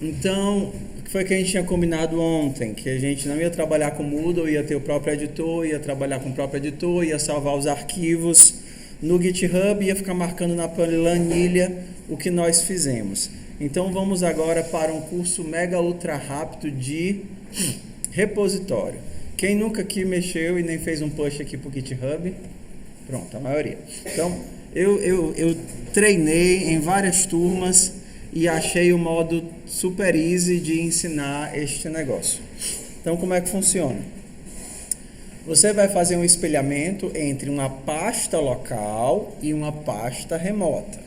Então, o que foi que a gente tinha combinado ontem? Que a gente não ia trabalhar com Moodle, ia ter o próprio editor, ia trabalhar com o próprio editor, ia salvar os arquivos no GitHub, ia ficar marcando na planilha o que nós fizemos. Então, vamos agora para um curso mega ultra rápido de repositório. Quem nunca aqui mexeu e nem fez um push aqui para o GitHub? Pronto, a maioria. Então, eu treinei em várias turmas e achei o modo super easy de ensinar este negócio. Então, como é que funciona? Você vai fazer um espelhamento entre uma pasta local e uma pasta remota.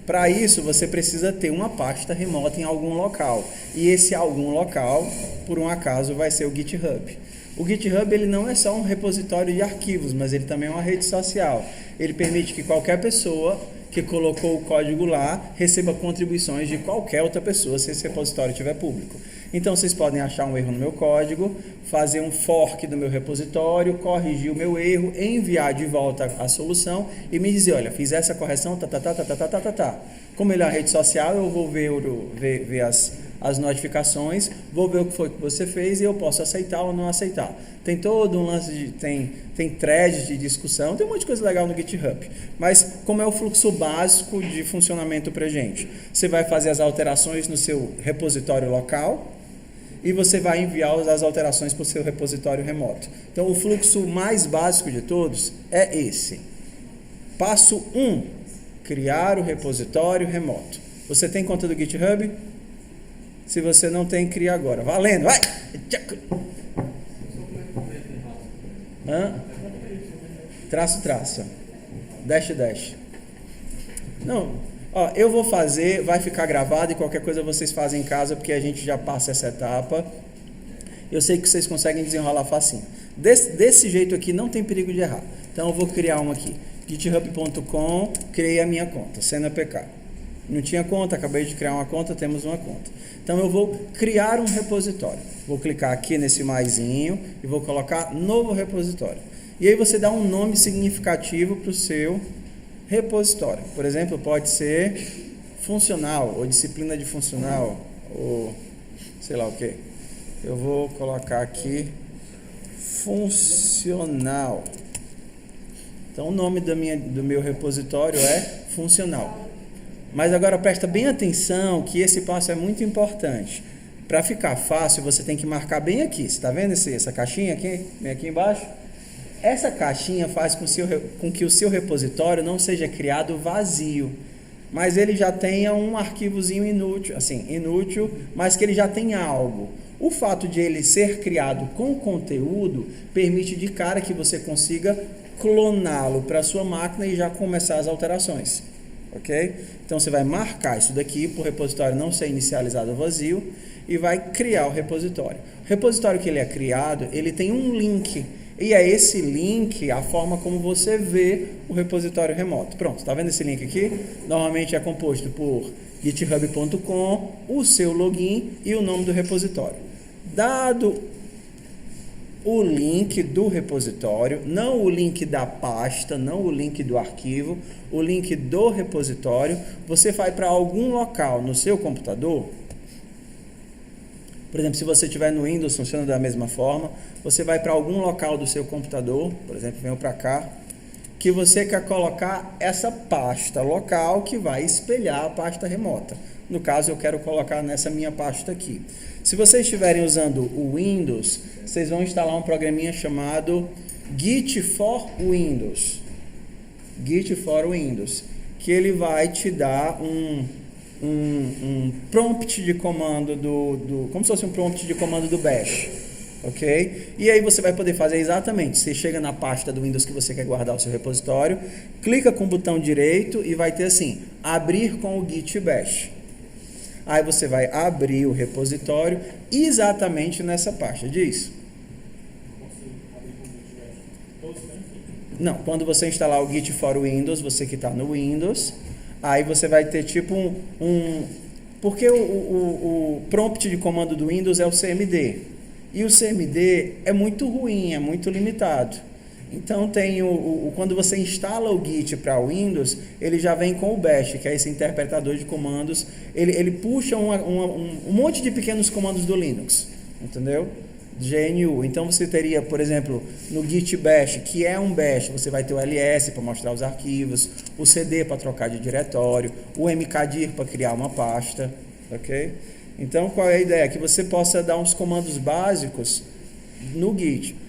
Para isso, você precisa ter uma pasta remota em algum local. E esse algum local, por um acaso, vai ser o GitHub. O GitHub ele não é só um repositório de arquivos, mas ele também é uma rede social. Ele permite que qualquer pessoa que colocou o código lá receba contribuições de qualquer outra pessoa se esse repositório estiver público. Então, vocês podem achar um erro no meu código, fazer um fork do meu repositório, corrigir o meu erro, enviar de volta a solução e me dizer, olha, fiz essa correção, Como ele é uma rede social, eu vou ver as notificações, vou ver o que foi que você fez e eu posso aceitar ou não aceitar. Tem todo um lance de... Tem threads de discussão, tem um monte de coisa legal no GitHub. Mas como é o fluxo básico de funcionamento pra gente? Você vai fazer as alterações no seu repositório local e você vai enviar as alterações para o seu repositório remoto. Então, o fluxo mais básico de todos é esse. Passo 1, criar o repositório remoto. Você tem conta do GitHub? Se você não tem, cria agora. Valendo, vai! Traço. Dash. Não, ó, eu vou fazer, vai ficar gravado e qualquer coisa vocês fazem em casa, porque a gente já passa essa etapa. Eu sei que vocês conseguem desenrolar facinho. Desse jeito aqui não tem perigo de errar. Então eu vou criar uma aqui. github.com, criei a minha conta, CNAPK. Não tinha conta, acabei de criar uma conta, temos uma conta. Então eu vou criar um repositório. Vou clicar aqui nesse maisinho e vou colocar novo repositório. E aí você dá um nome significativo para o seu repositório. Por exemplo, pode ser funcional, ou disciplina de funcional, ou sei lá o que. Eu vou colocar aqui funcional. Então o nome do meu repositório é funcional. Mas agora presta bem atenção que esse passo é muito importante. Para ficar fácil, você tem que marcar bem aqui. Você está vendo essa caixinha aqui? Bem aqui embaixo? Essa caixinha faz com que o seu repositório não seja criado vazio, mas ele já tenha um arquivozinho inútil, mas que ele já tenha algo. O fato de ele ser criado com conteúdo permite de cara que você consiga cloná-lo para a sua máquina e já começar as alterações. Ok? Então você vai marcar isso daqui para o repositório não ser inicializado vazio e vai criar o repositório. O repositório que ele é criado, ele tem um link. E é esse link a forma como você vê o repositório remoto. Pronto, está vendo esse link aqui? Normalmente é composto por github.com, o seu login e o nome do repositório. Dado o link do repositório, não o link da pasta, não o link do arquivo, o link do repositório, você vai para algum local no seu computador. Por exemplo, se você estiver no Windows, funciona da mesma forma. Você vai para algum local do seu computador, por exemplo, venho para cá, que você quer colocar essa pasta local que vai espelhar a pasta remota. No caso, eu quero colocar nessa minha pasta aqui. Se vocês estiverem usando o Windows, vocês vão instalar um programinha chamado Git for Windows. Git for Windows, que ele vai te dar um prompt de comando como se fosse um prompt de comando do Bash, ok? E aí você vai poder fazer exatamente, você chega na pasta do Windows que você quer guardar o seu repositório, clica com o botão direito e vai ter assim, abrir com o Git Bash. Aí você vai abrir o repositório exatamente nessa pasta, diz? Não, quando você instalar o Git for Windows, você que está no Windows, aí você vai ter tipo porque o prompt de comando do Windows é o CMD. E o CMD é muito ruim, é muito limitado. Então tem quando você instala o Git para Windows, ele já vem com o Bash, que é esse interpretador de comandos. Ele puxa um monte de pequenos comandos do Linux, entendeu? GNU. Então você teria, por exemplo, no Git Bash, que é um Bash, você vai ter o ls para mostrar os arquivos, o cd para trocar de diretório, o mkdir para criar uma pasta, ok? Então qual é a ideia? Que você possa dar uns comandos básicos no Git.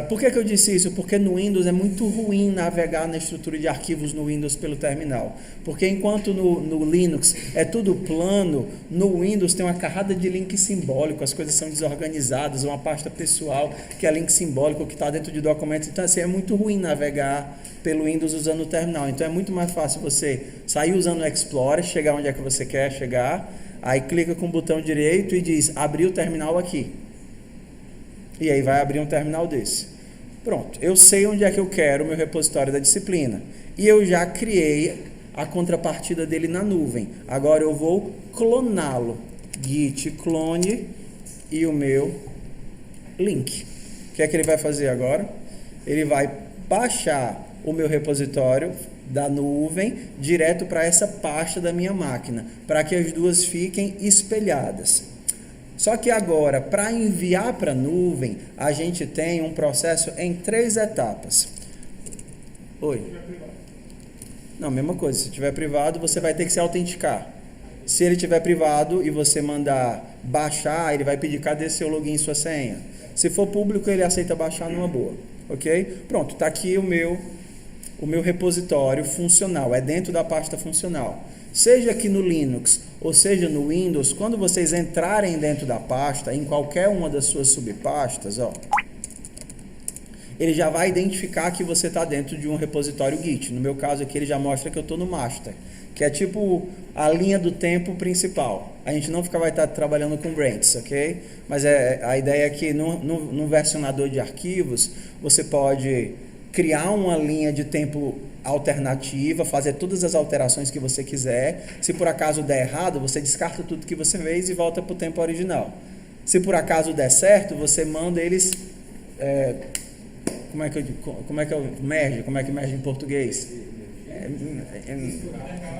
Por que eu disse isso? Porque no Windows é muito ruim navegar na estrutura de arquivos no Windows pelo terminal. Porque enquanto no Linux é tudo plano, no Windows tem uma carrada de link simbólico, as coisas são desorganizadas, uma pasta pessoal que é link simbólico que está dentro de documentos. Então assim, é muito ruim navegar pelo Windows usando o terminal. Então é muito mais fácil você sair usando o Explorer, chegar onde é que você quer chegar, aí clica com o botão direito e diz abrir o terminal aqui. E aí vai abrir um terminal desse. Pronto, eu sei onde é que eu quero o meu repositório da disciplina. E eu já criei a contrapartida dele na nuvem. Agora eu vou cloná-lo. Git clone e o meu link. O que é que ele vai fazer agora? Ele vai baixar o meu repositório da nuvem direto para essa pasta da minha máquina, para que as duas fiquem espelhadas. Só que agora, para enviar para a nuvem, a gente tem um processo em 3 etapas. Oi? Não, mesma coisa. Se tiver privado, você vai ter que se autenticar. Se ele tiver privado e você mandar baixar, ele vai pedir cadê seu login e sua senha. Se for público, ele aceita baixar numa boa. Ok? Pronto, está aqui o meu repositório funcional. É dentro da pasta funcional. Seja aqui no Linux ou seja no Windows, quando vocês entrarem dentro da pasta, em qualquer uma das suas subpastas, ó, ele já vai identificar que você está dentro de um repositório Git. No meu caso aqui, ele já mostra que eu estou no master, que é tipo a linha do tempo principal. A gente não vai estar trabalhando com branches, ok? Mas a ideia é que no versionador de arquivos, você pode criar uma linha de tempo alternativa, fazer todas as alterações que você quiser. Se por acaso der errado, você descarta tudo que você fez e volta para o tempo original. Se por acaso der certo, você manda eles... Como é que merge em português?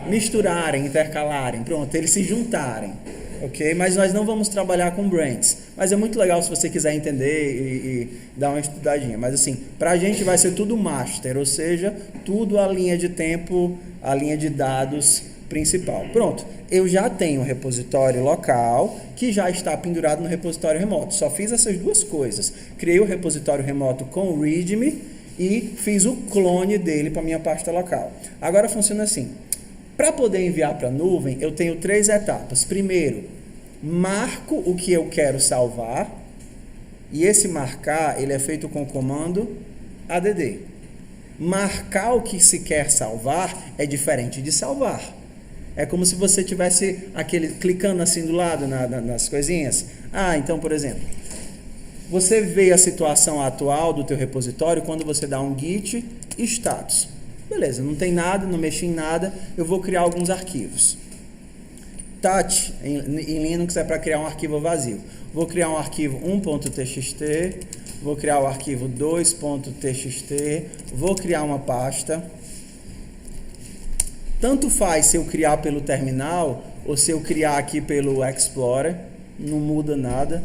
Misturarem, intercalarem, pronto, eles se juntarem, ok? Mas nós não vamos trabalhar com branches, mas é muito legal se você quiser entender e dar uma estudadinha, mas assim, para a gente vai ser tudo master, ou seja, tudo a linha de tempo, a linha de dados principal. Pronto, eu já tenho um repositório local que já está pendurado no repositório remoto, só fiz essas duas coisas, criei o repositório remoto com o readme e fiz o clone dele para a minha pasta local. Agora funciona assim, para poder enviar para a nuvem, eu tenho 3 etapas. Primeiro, marco o que eu quero salvar, e esse marcar, ele é feito com o comando add. Marcar o que se quer salvar é diferente de salvar. É como se você tivesse clicando assim do lado nas coisinhas. Então, por exemplo, você vê a situação atual do teu repositório quando você dá um git status. Beleza, não tem nada, não mexi em nada, eu vou criar alguns arquivos. Touch em Linux é para criar um arquivo vazio. Vou criar um arquivo 1.txt, vou criar o arquivo 2.txt, vou criar uma pasta. Tanto faz se eu criar pelo terminal ou se eu criar aqui pelo Explorer, não muda nada.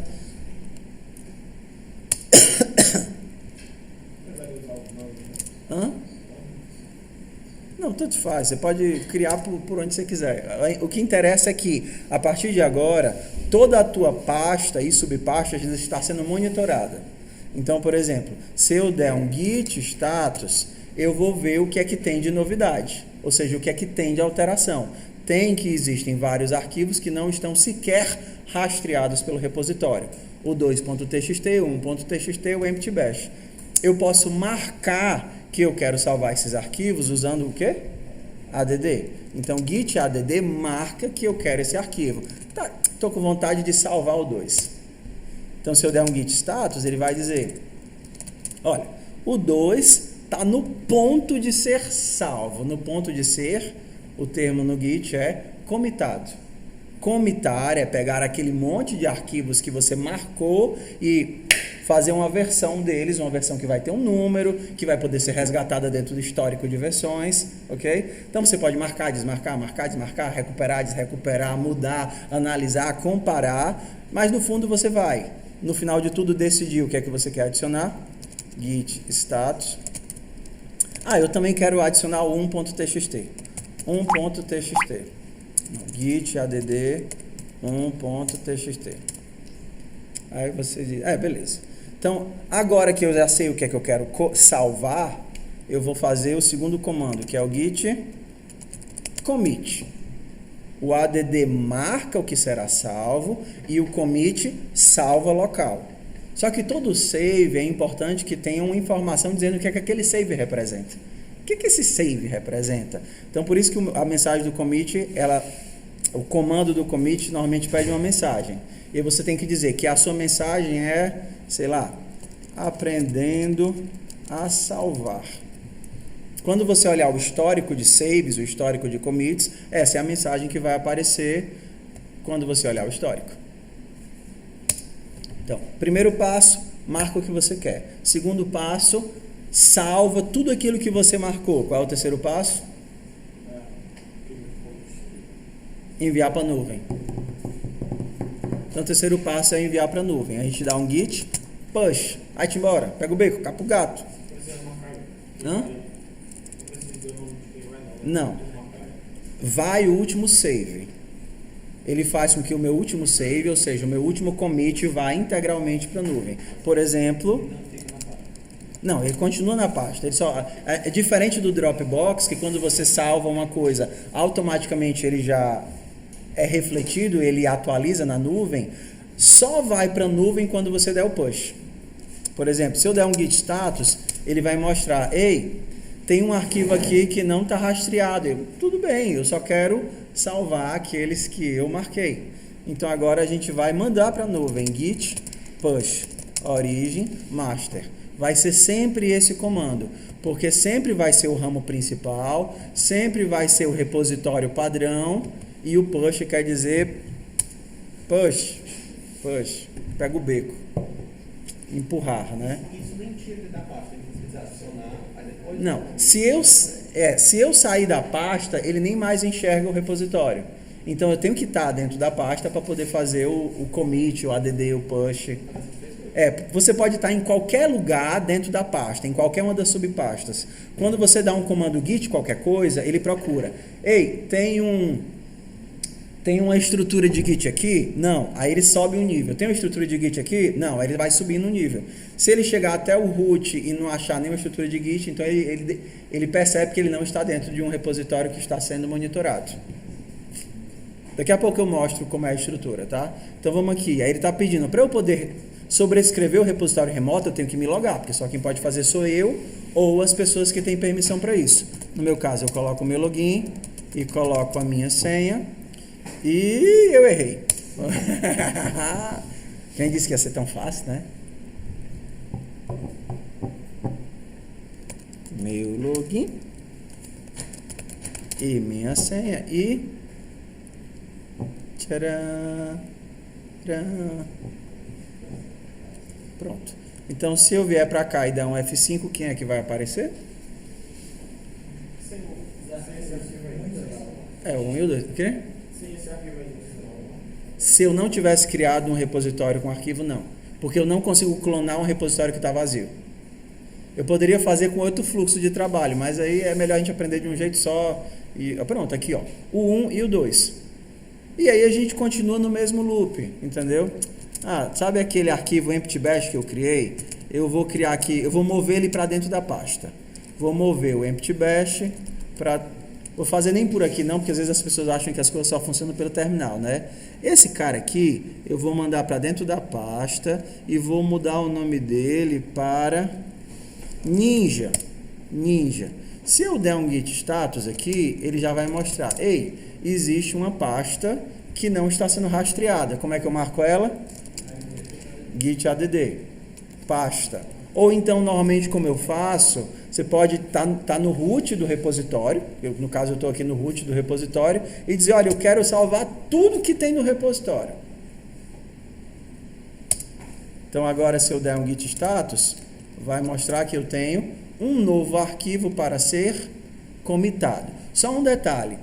Não, tanto faz, você pode criar por onde você quiser. O que interessa é que, a partir de agora, toda a tua pasta e subpasta está sendo monitorada. Então, por exemplo, se eu der um git status, eu vou ver o que é que tem de novidade, ou seja, o que é que tem de alteração. Tem que existem vários arquivos que não estão sequer rastreados pelo repositório. O 2.txt, o 1.txt, o empty bash. Eu posso marcar que eu quero salvar esses arquivos usando o quê? add. Então, git add marca que eu quero esse arquivo. Tá, estou com vontade de salvar o 2. Então, se eu der um git status, ele vai dizer, olha, o 2 está no ponto de ser salvo. No ponto de ser, o termo no git é comitado. Comitar é pegar aquele monte de arquivos que você marcou e fazer uma versão deles, uma versão que vai ter um número, que vai poder ser resgatada dentro do histórico de versões, ok? Então você pode marcar, desmarcar, marcar, desmarcar, recuperar, desrecuperar, mudar, analisar, comparar, mas no fundo você vai, no final de tudo, decidir o que é que você quer adicionar. Git status. Eu também quero adicionar o 1.txt. 1.txt. Git add 1.txt. Aí você diz, beleza. Então, agora que eu já sei o que é que eu quero salvar, eu vou fazer o segundo comando, que é o git commit. O add marca o que será salvo e o commit salva local. Só que todo save é importante que tenha uma informação dizendo o que é que aquele save representa. O que é que esse save representa? Então, por isso que a mensagem do commit, o comando do commit normalmente pede uma mensagem. E você tem que dizer que a sua mensagem é, sei lá, aprendendo a salvar. Quando você olhar o histórico de saves, o histórico de commits, essa é a mensagem que vai aparecer quando você olhar o histórico. Então, primeiro passo, marca o que você quer. Segundo passo, salva tudo aquilo que você marcou. Qual é o terceiro passo? Enviar para a nuvem. Então, o terceiro passo é enviar para a nuvem. A gente dá um git push. Vai-te embora. Pega o beco, capa o gato. Hã? Não. Vai o último save. Ele faz com que o meu último save, ou seja, o meu último commit, vá integralmente para a nuvem. Por exemplo... Não, ele continua na pasta. Ele só, é diferente do Dropbox, que quando você salva uma coisa, automaticamente ele já é refletido, ele atualiza na nuvem. Só vai para a nuvem quando você der o push. Por exemplo, se eu der um git status, ele vai mostrar, ei, tem um arquivo aqui que não está rastreado. Tudo bem, eu só quero salvar aqueles que eu marquei. Então agora a gente vai mandar para a nuvem, git push origin master. Vai ser sempre esse comando, porque sempre vai ser o ramo principal, sempre vai ser o repositório padrão, e o push quer dizer push, pega o beco, empurrar, né? Isso nem tira da pasta, ele precisa adicionar, aí depois... Não, se eu sair da pasta, ele nem mais enxerga o repositório. Então eu tenho que estar dentro da pasta para poder fazer o commit, o add, o push. Você pode estar em qualquer lugar dentro da pasta, em qualquer uma das subpastas. Quando você dá um comando git, qualquer coisa, ele procura. Ei, tem uma estrutura de git aqui? Não. Aí ele sobe um nível. Tem uma estrutura de git aqui? Não. Aí ele vai subindo um nível. Se ele chegar até o root e não achar nenhuma estrutura de git, então ele percebe que ele não está dentro de um repositório que está sendo monitorado. Daqui a pouco eu mostro como é a estrutura, tá? Então vamos aqui. Aí ele está pedindo, para eu poder sobrescrever o repositório remoto, eu tenho que me logar, porque só quem pode fazer sou eu ou as pessoas que têm permissão para isso. No meu caso, eu coloco o meu login e coloco a minha senha e eu errei. Quem disse que ia ser tão fácil, né? Meu login e minha senha e tcharam, tcharam. Pronto. Então, se eu vier para cá e dar um F5, quem é que vai aparecer? O 1 e o 2. O quê? Se eu não tivesse criado um repositório com arquivo, não. Porque eu não consigo clonar um repositório que está vazio. Eu poderia fazer com outro fluxo de trabalho, mas aí é melhor a gente aprender de um jeito só. E pronto, aqui ó, o 1 e o 2. E aí a gente continua no mesmo loop, entendeu? Sabe aquele arquivo empty bash que eu criei? Eu vou criar aqui, eu vou mover ele para dentro da pasta. Vou mover o empty bash para... Vou fazer nem por aqui não, porque às vezes as pessoas acham que as coisas só funcionam pelo terminal, né? Esse cara aqui, eu vou mandar para dentro da pasta e vou mudar o nome dele para Ninja. Se eu der um git status aqui, ele já vai mostrar, ei, existe uma pasta que não está sendo rastreada. Como é que eu marco ela? Git add, pasta. Ou então, normalmente, como eu faço, você pode estar no root do repositório, no caso eu estou aqui no root do repositório, e dizer, olha, eu quero salvar tudo que tem no repositório. Então agora se eu der um git status, vai mostrar que eu tenho um novo arquivo para ser comitado. Só um detalhe,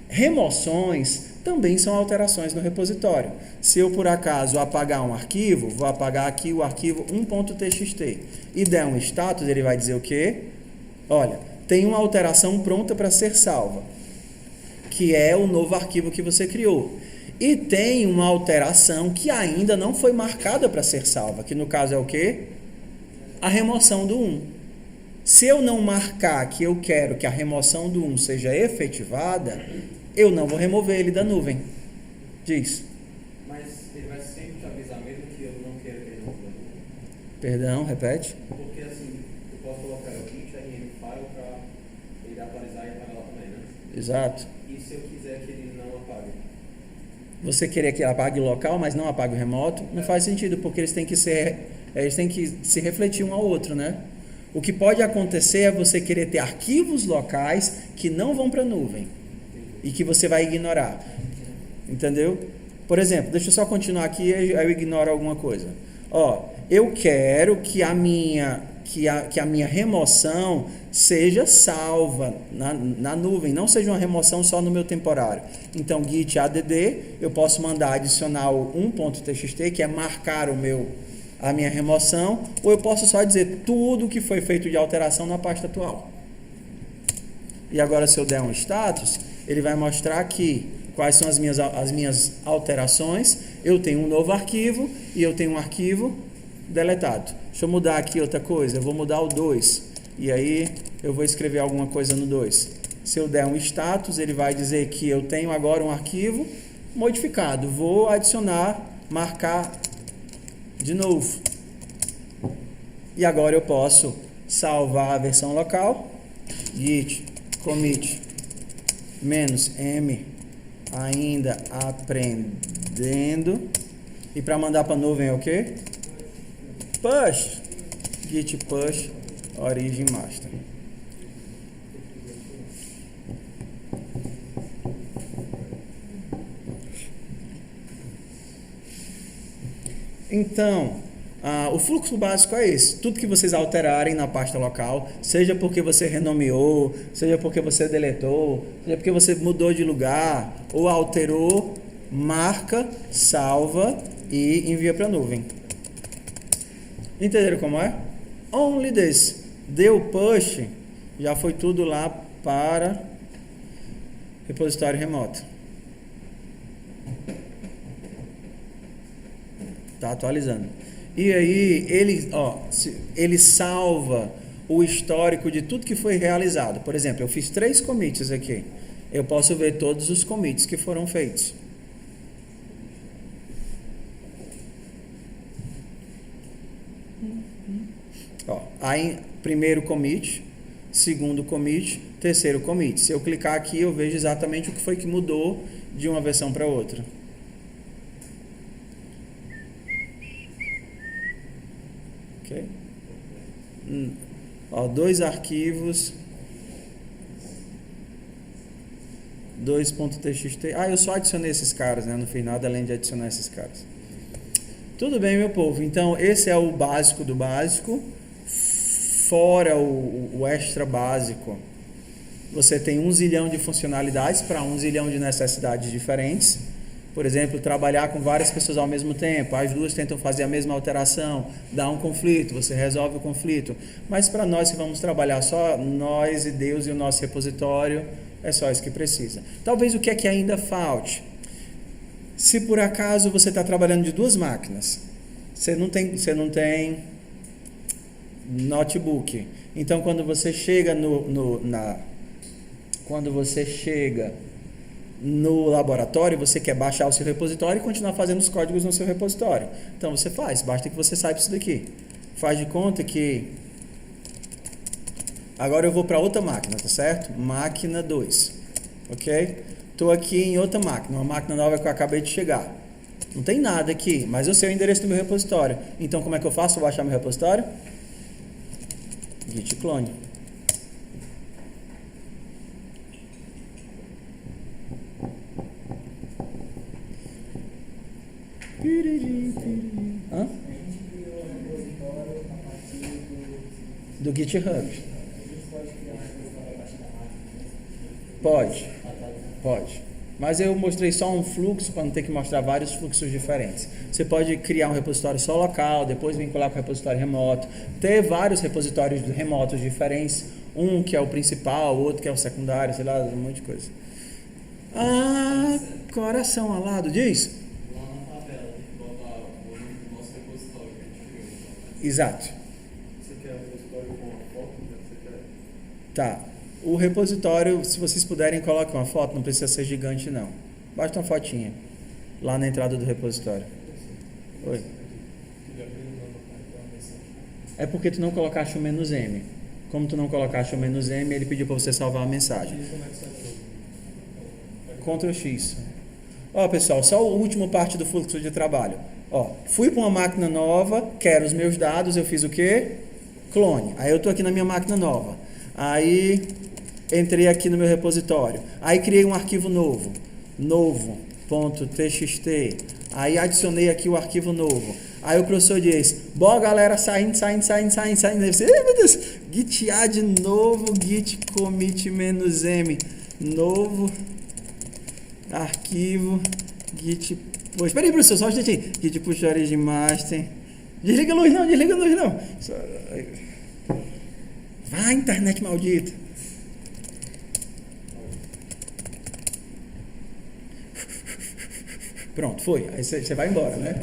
remoções também são alterações no repositório. Se eu por acaso apagar um arquivo, vou apagar aqui o arquivo 1.txt e der um status, ele vai dizer o quê? Olha, tem uma alteração pronta para ser salva, que é o novo arquivo que você criou. E tem uma alteração que ainda não foi marcada para ser salva, que no caso é o quê? A remoção do 1. Se eu não marcar que eu quero que a remoção do 1 seja efetivada, eu não vou remover ele da nuvem. Diz. Mas ele vai sempre te avisar mesmo que eu não quero que ele remova da nuvem? Perdão, repete. Porque assim, eu posso colocar o git rm file para ele atualizar e apagar lá também, né? Exato. E se eu quiser que ele não apague? Você queria que apague o local, mas não apague o remoto, não faz sentido, porque eles têm que se refletir um ao outro, né? O que pode acontecer é você querer ter arquivos locais que não vão para a nuvem e que você vai ignorar, entendeu? Por exemplo, deixa eu só continuar aqui, aí eu ignoro alguma coisa. Ó, eu quero que a minha remoção seja salva na nuvem, não seja uma remoção só no meu temporário. Então, git add, eu posso mandar adicionar o 1.txt, que é marcar a minha remoção, ou eu posso só dizer tudo que foi feito de alteração na pasta atual. E agora, se eu der um status, ele vai mostrar aqui quais são as minhas alterações. Eu tenho um novo arquivo e eu tenho um arquivo deletado. Deixa eu mudar aqui outra coisa, eu vou mudar o 2, e aí eu vou escrever alguma coisa no 2. Se eu der um status, ele vai dizer que eu tenho agora um arquivo modificado. Vou adicionar, marcar de novo. E agora eu posso salvar a versão local, git commit -m ainda aprendendo, e para mandar para a nuvem é o quê? Push, git push origin master. Então, o fluxo básico é esse. Tudo que vocês alterarem na pasta local, seja porque você renomeou, seja porque você deletou, seja porque você mudou de lugar ou alterou, marca, salva e envia para a nuvem. Entenderam como é? Only this. Deu push, já foi tudo lá para repositório remoto. Está atualizando. E aí ele salva o histórico de tudo que foi realizado. Por exemplo, eu fiz 3 commits aqui. Eu posso ver todos os commits que foram feitos. Aí, primeiro commit, segundo commit, terceiro commit. Se eu clicar aqui, eu vejo exatamente o que foi que mudou de uma versão para outra. Ok? 2 arquivos, 2.txt. Eu só adicionei esses caras, né? Não fiz nada além de adicionar esses caras. Tudo bem, meu povo. Então, esse é o básico do básico. Fora o extra básico, você tem 1 zilhão de funcionalidades para 1 zilhão de necessidades diferentes. Por exemplo, trabalhar com várias pessoas ao mesmo tempo, as duas tentam fazer a mesma alteração, dá um conflito, você resolve o conflito. Mas para nós que vamos trabalhar só nós e Deus e o nosso repositório, é só isso que precisa. Talvez o que é que ainda falte? Se por acaso você está trabalhando de 2 máquinas, você não tem notebook. Então, quando você chega no laboratório, você quer baixar o seu repositório e continuar fazendo os códigos no seu repositório. Então, você faz, basta que você saiba isso daqui. Faz de conta que agora eu vou para outra máquina, tá certo? Máquina 2, ok? Estou aqui em outra máquina, uma máquina nova que eu acabei de chegar. Não tem nada aqui, mas eu sei o endereço do meu repositório. Então, como é que eu faço para baixar meu repositório? Git clone. do GitHub. Pode. Mas eu mostrei só um fluxo para não ter que mostrar vários fluxos diferentes. Você pode criar um repositório só local, depois vincular com o repositório remoto, ter vários repositórios remotos diferentes, um que é o principal, outro que é o secundário, sei lá, um monte de coisa. Ah, coração alado, diz? Lá na tabela, tem que botar o link do nosso repositório que a gente criou. Exato. Você quer o repositório com a foto? Você quer? Tá. O repositório, se vocês puderem, coloquem uma foto, não precisa ser gigante não. Basta uma fotinha lá na entrada do repositório. Oi. É porque tu não colocaste o menos "m". Como tu não colocaste o menos "m", ele pediu para você salvar a mensagem. Ctrl X. Ó, pessoal, só a última parte do fluxo de trabalho. Ó, fui para uma máquina nova, quero os meus dados, eu fiz o quê? Clone. Aí eu tô aqui na minha máquina nova. Aí entrei aqui no meu repositório. Aí criei um arquivo novo.txt. Aí adicionei aqui o arquivo novo. Aí o professor diz: bom, galera, saindo. Aí você, meu Deus, git add novo, git commit "-m", novo arquivo, git push. Espera aí, professor, só um instantinho. Git push origin master. Desliga a luz não. Vai, internet maldita. Pronto, foi. Aí você vai embora, né?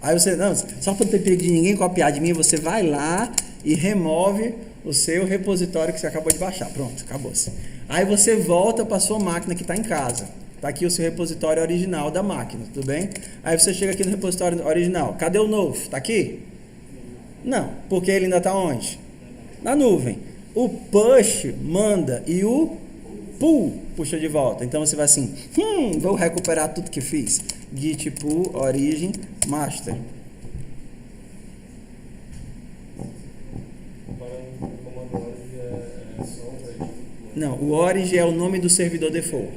Aí você, não, só para não ter perigo de ninguém copiar de mim, você vai lá e remove o seu repositório que você acabou de baixar. Pronto, acabou-se. Aí você volta para a sua máquina que está em casa. Está aqui o seu repositório original da máquina, tudo bem? Aí você chega aqui no repositório original. Cadê o novo? Está aqui? Não, porque ele ainda está onde? Na nuvem. O push manda e o pull puxa de volta. Então você vai assim, vou recuperar tudo que fiz. Git pull origin master. Não, o origin é o nome do servidor default,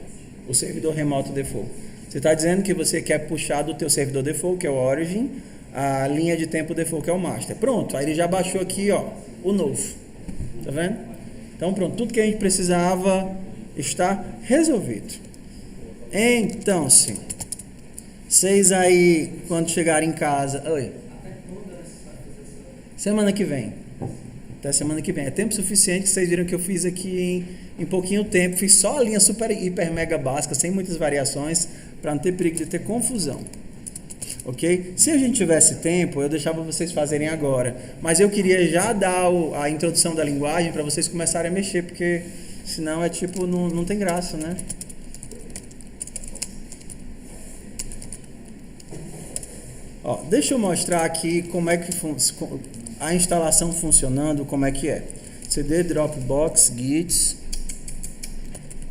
o servidor remoto default. Você está dizendo que você quer puxar do teu servidor default, que é o origin, a linha de tempo default, que é o master. Pronto, aí ele já baixou aqui, ó, o novo. Tá vendo? Então pronto, tudo que a gente precisava está resolvido. Então, sim. Vocês aí, quando chegarem em casa... Oi. Semana que vem. Até semana que vem. É tempo suficiente que vocês viram que eu fiz aqui em pouquinho tempo. Fiz só a linha super, hiper, mega básica, sem muitas variações, para não ter perigo de ter confusão. Ok? Se a gente tivesse tempo, eu deixava vocês fazerem agora. Mas eu queria já dar a introdução da linguagem para vocês começarem a mexer, porque senão é tipo, não tem graça, né? Ó, deixa eu mostrar aqui como é que a instalação funcionando, como é que é. CD Dropbox Git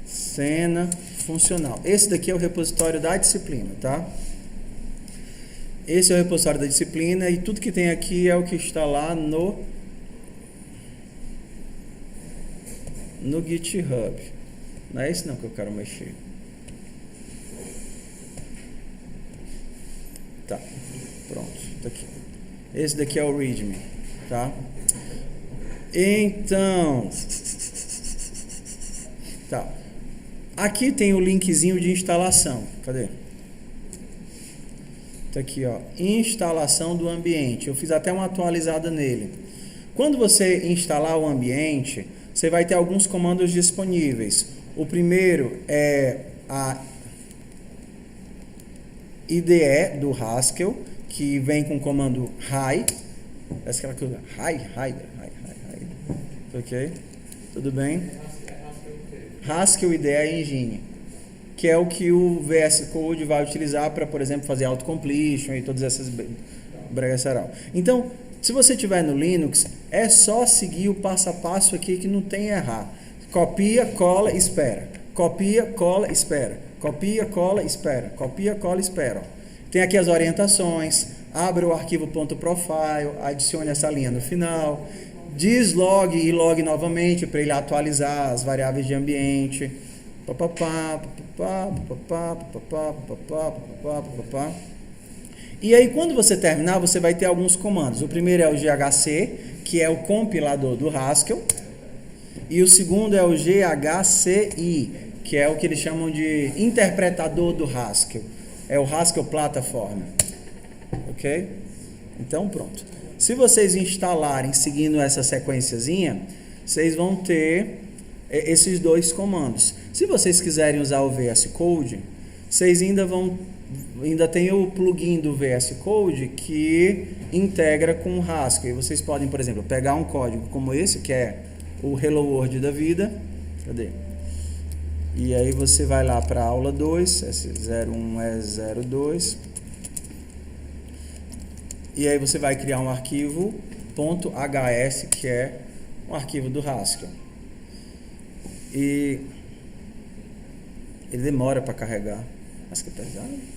cena funcional. Esse daqui é o repositório da disciplina, tá? Esse é o repositório da disciplina e tudo que tem aqui é o que está lá no GitHub. Não é esse não que eu quero mexer. Tá, pronto, tá aqui. Esse daqui é o README, tá? Então, tá. Aqui tem o linkzinho de instalação. Cadê? Tá aqui, ó, instalação do ambiente. Eu fiz até uma atualizada nele. Quando você instalar o ambiente, você vai ter alguns comandos disponíveis. O primeiro é a IDE do Haskell, que vem com o comando hi. Essa é aquela coisa, hi. Ok? Tudo bem? Haskell IDE Engine, que é o que o VS Code vai utilizar para, por exemplo, fazer autocompletion e todas essas bregaçaral. Então, se você estiver no Linux, é só seguir o passo a passo aqui que não tem errar. Copia, cola, espera. Copia, cola, espera. Copia, cola, espera. Copia, cola, espera. Tem aqui as orientações. Abra o arquivo .profile, adicione essa linha no final. Dislog e log novamente para ele atualizar as variáveis de ambiente. E aí, quando você terminar, você vai ter alguns comandos. O primeiro é o GHC, que é o compilador do Haskell. E o segundo é o GHCI, que é o que eles chamam de interpretador do Haskell. É o Haskell Platform. Ok? Então, pronto. Se vocês instalarem seguindo essa sequenciazinha, vocês vão ter esses dois comandos. Se vocês quiserem usar o VS Code, vocês ainda tem o plugin do VS Code que integra com o Haskell. E vocês podem, por exemplo, pegar um código como esse, que é o Hello World da vida. Cadê? E aí você vai lá para a aula 2, S01E02. E aí você vai criar um arquivo .hs, que é um arquivo do Haskell. E ele demora para carregar. Haskell é pesado.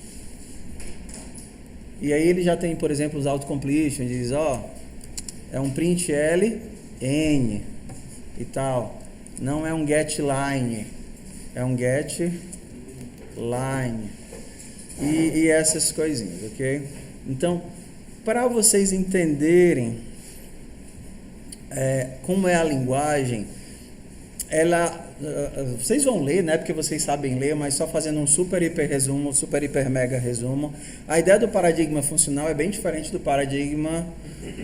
E aí ele já tem, por exemplo, os autocompletion, diz, é um print L, N e tal. Não é um get line, é um get line. E essas coisinhas, ok? Então, para vocês entenderem como é a linguagem, vocês vão ler, né, porque vocês sabem ler, mas só fazendo um super hiper resumo, super hiper mega resumo. A ideia do paradigma funcional é bem diferente do paradigma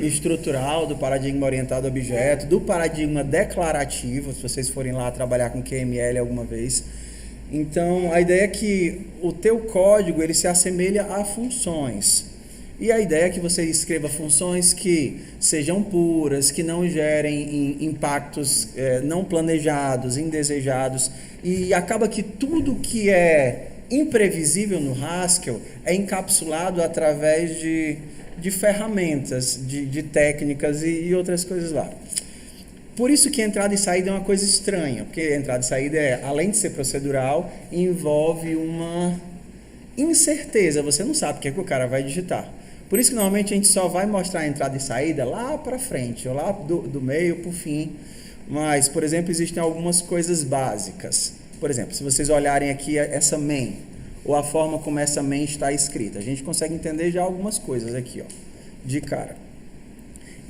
estrutural, do paradigma orientado a objeto, do paradigma declarativo, se vocês forem lá trabalhar com QML alguma vez. Então, a ideia é que o teu código ele se assemelha a funções. E a ideia é que você escreva funções que sejam puras, que não gerem impactos não planejados, indesejados. E acaba que tudo que é imprevisível no Haskell é encapsulado através de ferramentas, de técnicas e outras coisas lá. Por isso que entrada e saída é uma coisa estranha, porque entrada e saída, além de ser procedural, envolve uma incerteza. Você não sabe o que é que o cara vai digitar. Por isso que normalmente a gente só vai mostrar a entrada e saída lá para frente, ou lá do meio para o fim. Mas, por exemplo, existem algumas coisas básicas. Por exemplo, se vocês olharem aqui essa main, ou a forma como essa main está escrita, a gente consegue entender já algumas coisas aqui, de cara.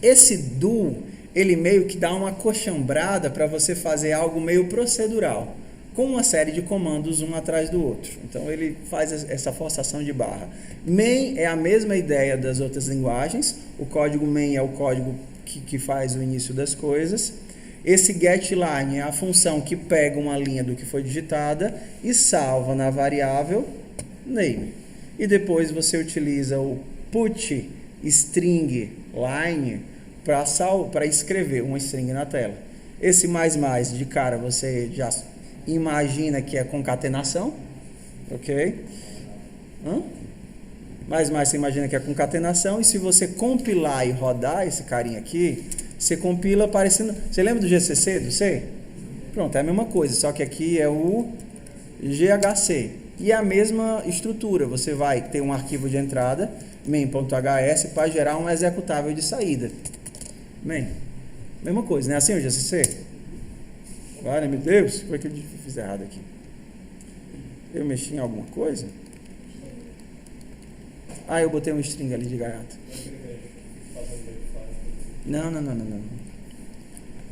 Esse do, ele meio que dá uma coxambrada para você fazer algo meio procedural, com uma série de comandos um atrás do outro. Então ele faz essa forçação de barra. Main é a mesma ideia das outras linguagens. O código main é o código que faz o início das coisas. Esse getLine é a função que pega uma linha do que foi digitada e salva na variável name. E depois você utiliza o putStringLine para escrever uma string na tela. Esse mais de cara você já imagina que é concatenação, ok? Mais você imagina que é concatenação, e se você compilar e rodar esse carinha aqui, você compila parecendo... Você lembra do GCC, do C? Pronto, é a mesma coisa, só que aqui é o GHC. E é a mesma estrutura, você vai ter um arquivo de entrada, main.hs, para gerar um executável de saída. Mesma coisa, não é assim o GCC? Olha, meu Deus, foi que eu fiz errado aqui. Eu mexi em alguma coisa? Eu botei um string ali de gaiato. Não.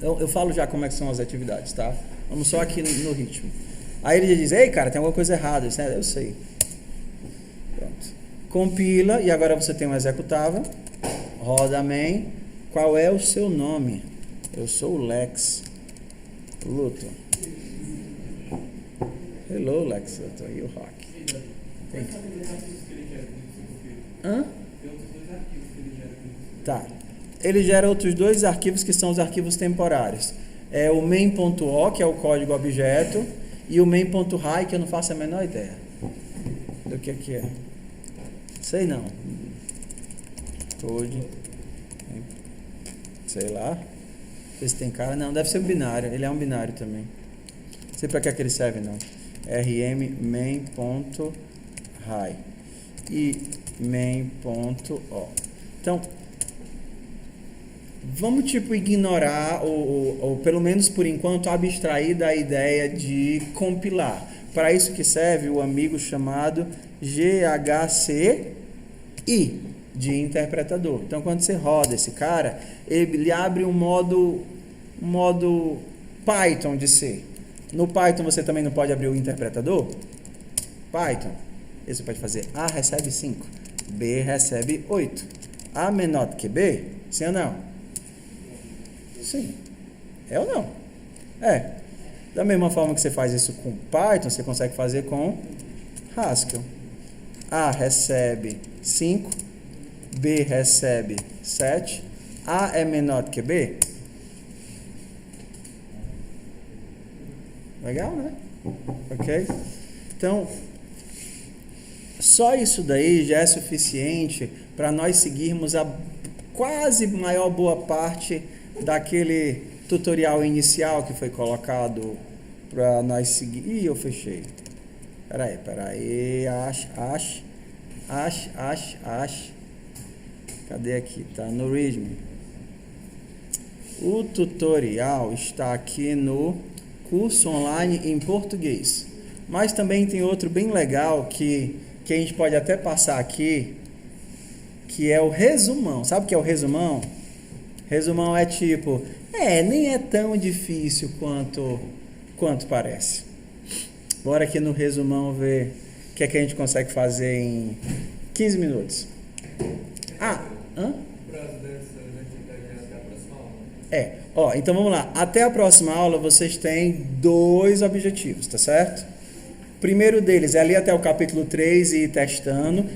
Eu falo já como é que são as atividades, tá? Vamos só aqui no ritmo. Aí ele diz, ei, cara, tem alguma coisa errada. Eu sei. Pronto. Compila, e agora você tem um executável. Roda main. Qual é o seu nome? Eu sou o Lex Luthor. Hello, Lex Luthor, you rock. Tá. Ele gera outros dois arquivos que são os arquivos temporários. É o main.o, que é o código objeto, e o main.high, que eu não faço a menor ideia do que é. Sei não. Code. Sei lá. Esse tem cara? Não, deve ser um binário. Ele é um binário também. Não sei para que ele serve, não. rm main.high e main.o. Então, vamos ignorar, ou pelo menos por enquanto abstrair da ideia de compilar. Para isso que serve o amigo chamado GHCI. I de interpretador. Então, quando você roda esse cara, ele abre um modo Python de C. No Python você também não pode abrir o interpretador? Python. Aí você pode fazer A recebe 5, B recebe 8. A menor do que B? Sim ou não? Sim. É ou não? É. Da mesma forma que você faz isso com Python, você consegue fazer com Haskell. A recebe 5, B recebe 7. A é menor do que B? Legal, né? Ok? Então, só isso daí já é suficiente para nós seguirmos a quase maior boa parte daquele tutorial inicial que foi colocado para nós seguir. Ih, eu fechei. Peraí. Cadê aqui? Tá no README. O tutorial está aqui no curso online em português. Mas também tem outro bem legal que a gente pode até passar aqui, que é o resumão. Sabe o que é o resumão? Resumão é tipo, nem é tão difícil quanto parece. Bora aqui no resumão ver o que é que a gente consegue fazer em 15 minutos. Então vamos lá. Até a próxima aula vocês têm 2 objetivos, tá certo? O primeiro deles é ali até o capítulo 3 e ir testando.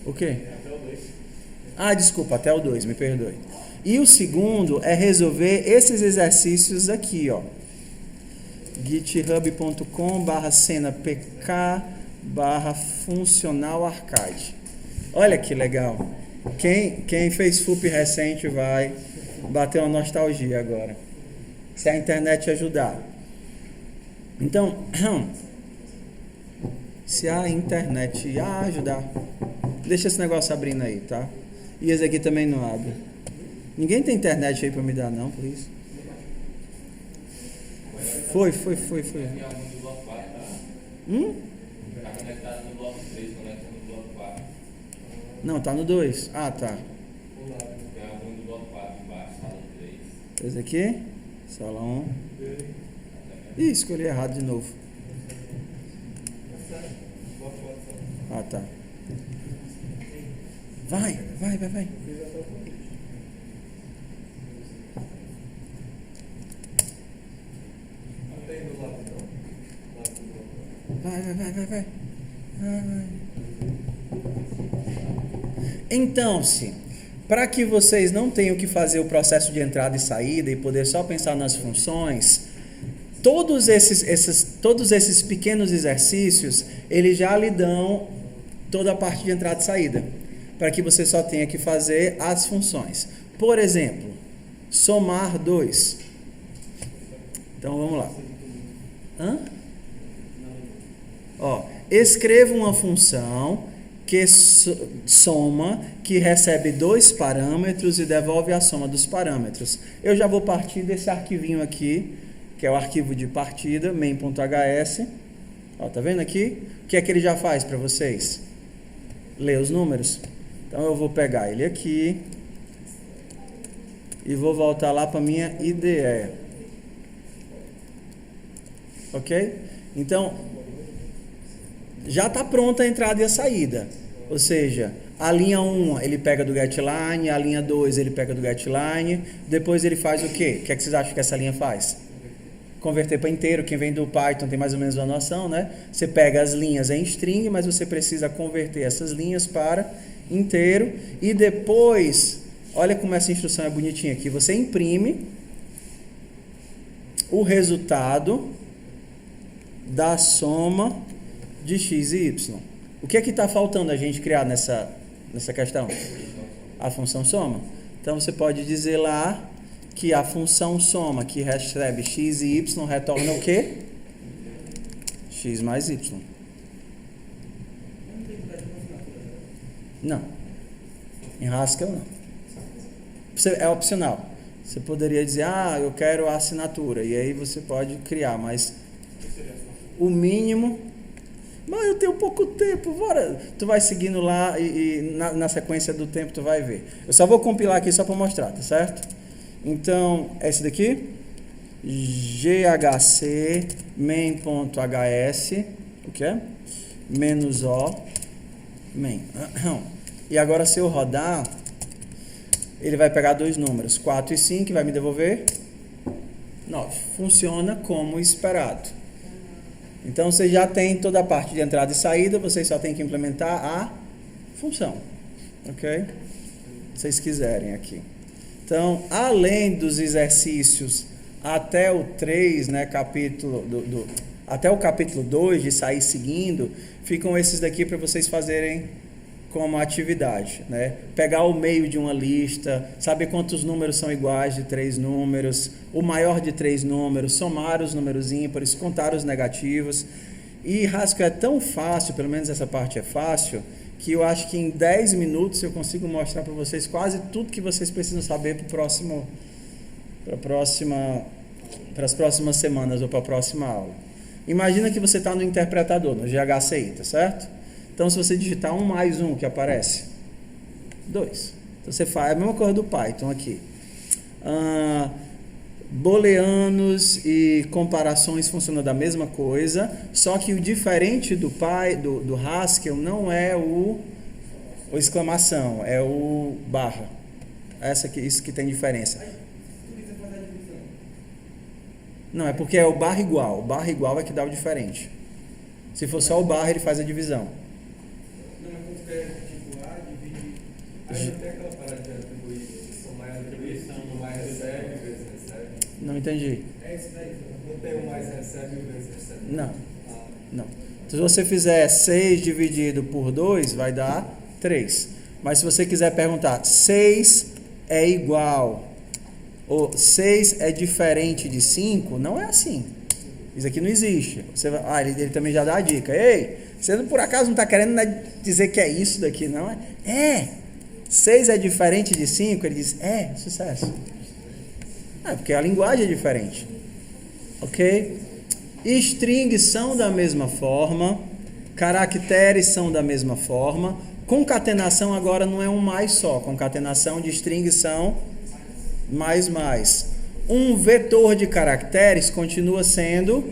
O quê? Desculpa, até o 2, me perdoe. E o segundo é resolver esses exercícios aqui, ó. github.com/cena_pk/funcional_arcade. Olha que legal. Quem fez FUP recente vai bater uma nostalgia agora. Se a internet ajudar. Então, se a internet ajudar, deixa esse negócio abrindo aí, tá? E esse aqui também não abre. Ninguém tem internet aí pra me dar, não, por isso. Foi. Tá conectado no bloco 3, conecta no bloco 4. Não, tá no 2. Tá. Tem a do bloco 4 embaixo, sala 3. Esse aqui, sala 1. Ih, escolhi errado de novo. Tá. Vai. Vai. Então, para que vocês não tenham que fazer o processo de entrada e saída e poder só pensar nas funções, todos esses pequenos exercícios, eles já lhe dão toda a parte de entrada e saída, para que você só tenha que fazer as funções. Por exemplo, somar 2. Então, vamos lá. Escreva uma função que soma, que recebe 2 parâmetros e devolve a soma dos parâmetros. Eu já vou partir desse arquivinho aqui, que é o arquivo de partida, main.hs. Tá vendo aqui? O que é que ele já faz para vocês? Lê os números. Então eu vou pegar ele aqui e vou voltar lá para minha IDE. Ok? Então, já está pronta a entrada e a saída. Ou seja, a linha 1 ele pega do getLine, a linha 2 ele pega do getLine, depois ele faz o quê? O que é que vocês acham que essa linha faz? Converter para inteiro. Quem vem do Python tem mais ou menos uma noção, né? Você pega as linhas em string, mas você precisa converter essas linhas para inteiro. E depois, olha como essa instrução é bonitinha aqui. Você imprime o resultado da soma de x e y. O que é que está faltando a gente criar nessa questão? A função soma. Então você pode dizer lá que a função soma que recebe x e y retorna o quê? X mais y. Não. Em Haskell não. É opcional. Você poderia dizer, eu quero a assinatura. E aí você pode criar, mas o mínimo... Mas eu tenho pouco tempo, bora. Tu vai seguindo lá e na sequência do tempo tu vai ver. Eu só vou compilar aqui só para mostrar, tá certo? Então, é esse daqui. GHC main.hs, o que é? Menos O main. E agora se eu rodar, ele vai pegar dois números, 4 e 5, e vai me devolver 9. Funciona como esperado. Então, você já tem toda a parte de entrada e saída, vocês só tem que implementar a função. Ok? Se vocês quiserem aqui. Então, além dos exercícios até o 3, né, até o capítulo 2, de sair seguindo, ficam esses daqui para vocês fazerem como atividade, né? Pegar o meio de uma lista, saber quantos números são iguais de 3 números, o maior de 3 números, somar os números ímpares, contar os negativos. E Haskell é tão fácil, pelo menos essa parte é fácil, que eu acho que em 10 minutos eu consigo mostrar para vocês quase tudo que vocês precisam saber para as próximas semanas ou para a próxima aula. Imagina que você está no interpretador, no GHCI, tá certo? Então, se você digitar 1 mais 1, que aparece? 2. Então, você faz a mesma coisa do Python aqui. Booleanos e comparações funcionam da mesma coisa, só que o diferente do Haskell não é o exclamação, é o barra. Isso que tem diferença. Não, é porque é o barra igual. O barra igual é que dá o diferente. Se for só o barra, ele faz a divisão. Aí até aquela parada de atribuir, somar a atribuição, no mais recebe, vezes recebe. Não entendi. É isso daí, não tem o mais recebe e o vezes recebe. Não, não. Se você fizer 6 dividido por 2, vai dar 3. Mas se você quiser perguntar, 6 é igual, ou 6 é diferente de 5, não é assim. Isso aqui não existe. Ele também já dá a dica. Ei, você por acaso não está querendo dizer que é isso daqui, não é? 6 é diferente de 5? Ele diz, sucesso. Porque a linguagem é diferente. Ok? Strings são da mesma forma. Caracteres são da mesma forma. Concatenação agora não é um mais só. Concatenação de strings são mais. Um vetor de caracteres continua sendo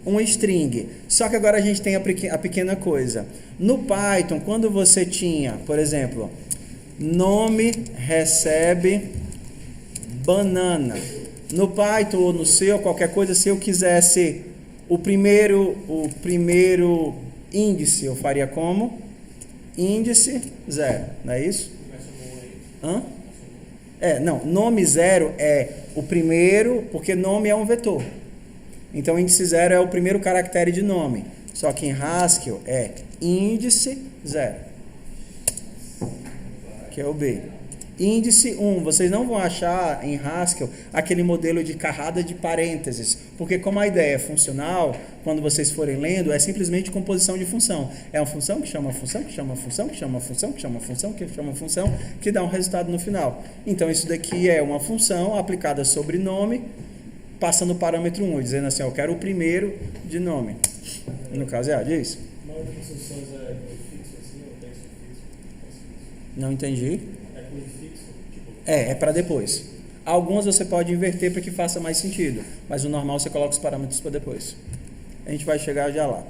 um string. Só que agora a gente tem a pequena coisa. No Python, quando você tinha, por exemplo, nome recebe banana. No Python ou no C ou qualquer coisa, se eu quisesse o primeiro índice, eu faria como? Índice 0, não é isso? Não, nome 0 é o primeiro, porque nome é um vetor. Então, índice 0 é o primeiro caractere de nome. Só que em Haskell é índice 0, que é o B. Índice 1, vocês não vão achar em Haskell aquele modelo de carrada de parênteses, porque como a ideia é funcional, quando vocês forem lendo, é simplesmente composição de função. É uma função que chama função, que chama função, que chama função, que chama função, que chama função, que dá um resultado no final. Então, isso daqui é uma função aplicada sobre nome, passando o parâmetro 1, dizendo assim, eu quero o primeiro de nome. No caso é diz? Não entendi. É para depois. Algumas você pode inverter para que faça mais sentido, mas o normal você coloca os parâmetros para depois. A gente vai chegar já lá.